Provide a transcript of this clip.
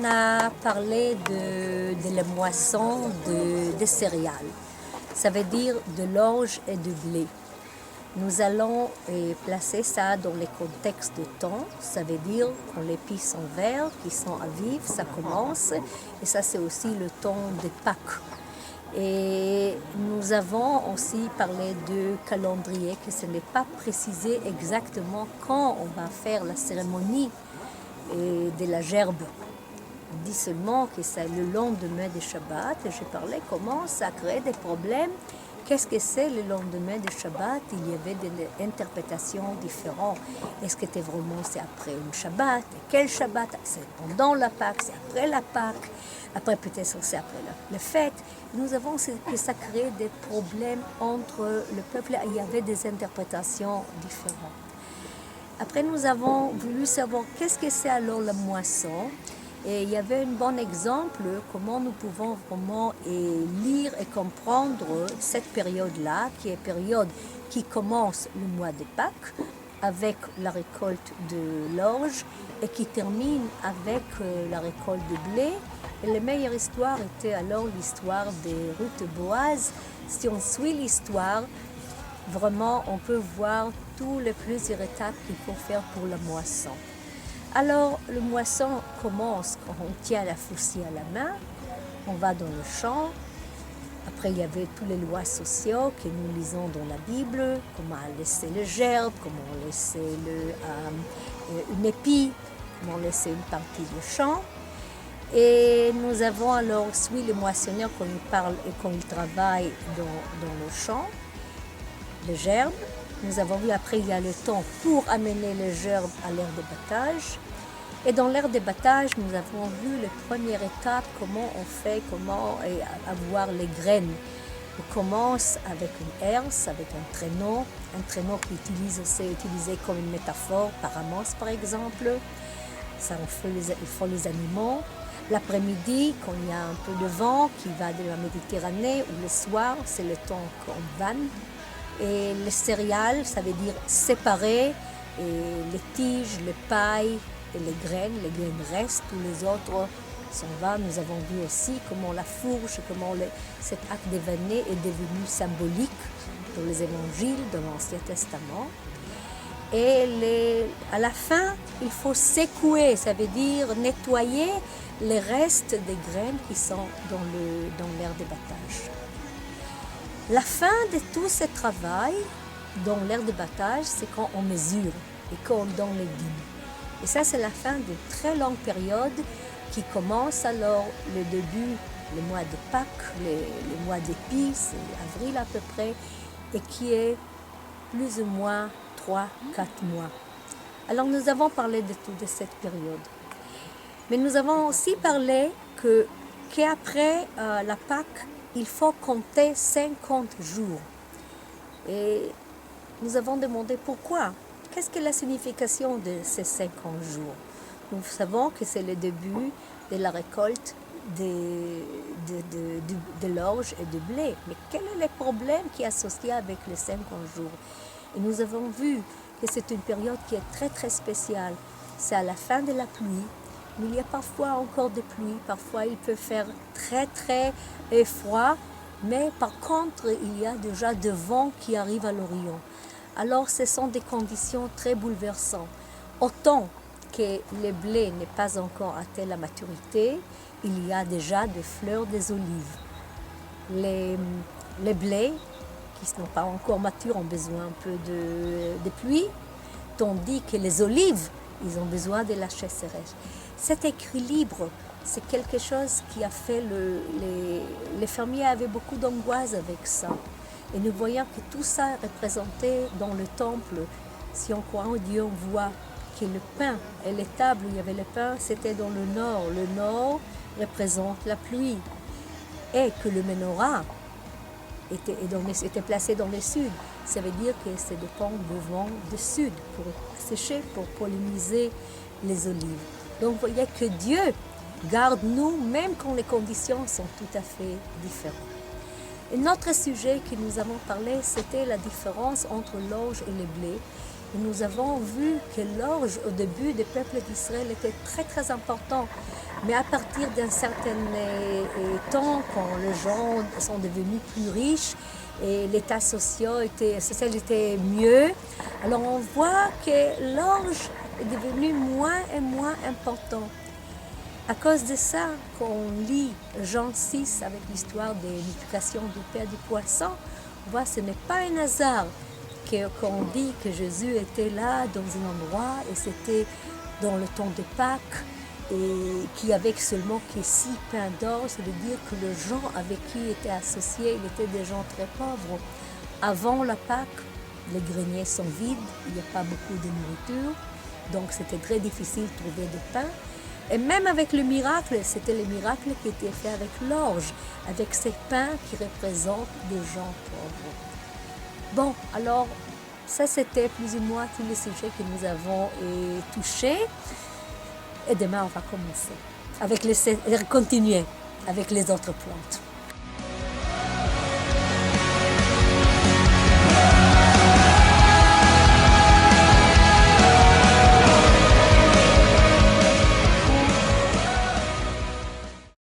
on a parlé de la moisson des céréales. Ça veut dire de l'orge et du blé. Nous allons placer ça dans les contextes de temps. Ça veut dire quand les pieds sont verts, qui sont à vivre, ça commence. Et ça, c'est aussi le temps des Pâques. Et nous avons aussi parlé de calendrier, que ce n'est pas précisé exactement quand on va faire la cérémonie de la gerbe. On dit seulement que c'est le lendemain de Shabbat. Et j'ai parlé comment ça crée des problèmes. Qu'est-ce que c'est le lendemain de Shabbat? Il y avait des interprétations différentes. Est-ce que c'est après une Shabbat? Quel Shabbat? C'est pendant la Pâque? C'est après la Pâque? Après peut-être c'est après la fête. Nous avons que ça crée des problèmes entre le peuple. Il y avait des interprétations différentes. Après nous avons voulu savoir qu'est-ce que c'est alors la moisson. Et il y avait un bon exemple comment nous pouvons vraiment lire et comprendre cette période-là, qui est une période qui commence le mois de Pâques avec la récolte de l'orge et qui termine avec la récolte de blé. Et la meilleure histoire était alors l'histoire des Ruth et Boaz. Si on suit l'histoire, vraiment on peut voir toutes les plusieurs étapes qu'il faut faire pour la moisson. Alors, le moisson commence quand on tient la faucille à la main, on va dans le champ. Après, il y avait toutes les lois sociales que nous lisons dans la Bible, comment laisser le gerbe, comment laisser une épi, comment laisser une partie du champ. Et nous avons alors suivi le moissonneur quand il parle et quand il travaille dans le champ, le gerbe. Nous avons vu après, il y a le temps pour amener le gerbe à l'aire de battage. Et dans l'aire de battage, nous avons vu la première étape, comment on fait, comment avoir les graines. On commence avec une herse, avec un traîneau qui est utilisé comme une métaphore, par Amos par exemple. Ça, il faut les animaux. L'après-midi, quand il y a un peu de vent qui va de la Méditerranée, ou le soir, c'est le temps qu'on vanne. Et les céréales, ça veut dire séparer, et les tiges, les pailles et les graines restent, tous les autres s'en vont. Nous avons vu aussi comment la fourche, comment cet acte de vanner est devenu symbolique dans les évangiles, dans l'Ancien Testament. Et à la fin, il faut secouer, ça veut dire nettoyer les restes des graines qui sont dans l'aire de battage. La fin de tout ce travail dans l'aire de battage, c'est quand on mesure et quand on donne les dîmes. Et ça, c'est la fin d'une très longue période qui commence alors le début, le mois de Pâques, le mois d'épices, avril à peu près, et qui est plus ou moins 3-4 mois. Alors nous avons parlé de cette période. Mais nous avons aussi parlé qu'après la Pâques, il faut compter 50 jours. Et nous avons demandé pourquoi. Qu'est-ce que la signification de ces 50 jours? Nous savons que c'est le début de la récolte de l'orge et du blé. Mais quel est le problème qui est associé avec les 50 jours? Et nous avons vu que c'est une période qui est très très spéciale. C'est à la fin de la pluie. Mais il y a parfois encore des pluies, parfois il peut faire très très froid, mais par contre il y a déjà des vents qui arrivent à l'Orient. Alors ce sont des conditions très bouleversantes. Autant que le blé n'est pas encore atteint la maturité, il y a déjà des fleurs des olives. Les blés qui ne sont pas encore matures ont besoin un peu de pluie, tandis que les olives, ils ont besoin de la sécheresse. Cet équilibre, c'est quelque chose qui a fait les fermiers avaient beaucoup d'angoisse avec ça. Et nous voyons que tout ça est représenté dans le temple. Si on croit en Dieu, on voit que le pain et les tables où il y avait le pain, c'était dans le nord. Le nord représente la pluie. Et que le menorah était placé dans le sud. Ça veut dire que c'est dépend du vent du sud pour sécher, pour polliniser les olives. Donc, vous voyez que Dieu garde nous, même quand les conditions sont tout à fait différentes. Un autre sujet que nous avons parlé, c'était la différence entre l'orge et le blé. Et nous avons vu que l'orge au début des peuples d'Israël était très très important. Mais à partir d'un certain temps, quand les gens sont devenus plus riches et l'état social était mieux, alors on voit que l'orge est devenu moins et moins important. À cause de ça, quand on lit Jean 6 avec l'histoire des multiplications du Père du poisson, on voit que ce n'est pas un hasard qu'on dit que Jésus était là dans un endroit et c'était dans le temps de Pâques et qu'il y avait seulement que 6 pains d'or, ça veut dire que les gens avec qui il était associé, il était des gens très pauvres. Avant la Pâques, les greniers sont vides, il n'y a pas beaucoup de nourriture, donc c'était très difficile de trouver de pain. Et même avec le miracle, c'était le miracle qui était fait avec l'orge, avec ces pains qui représentent des gens pauvres. Bon, alors, ça c'était plus ou moins tous les sujets que nous avons touchés. Et demain, on va commencer, continuer avec les autres plantes.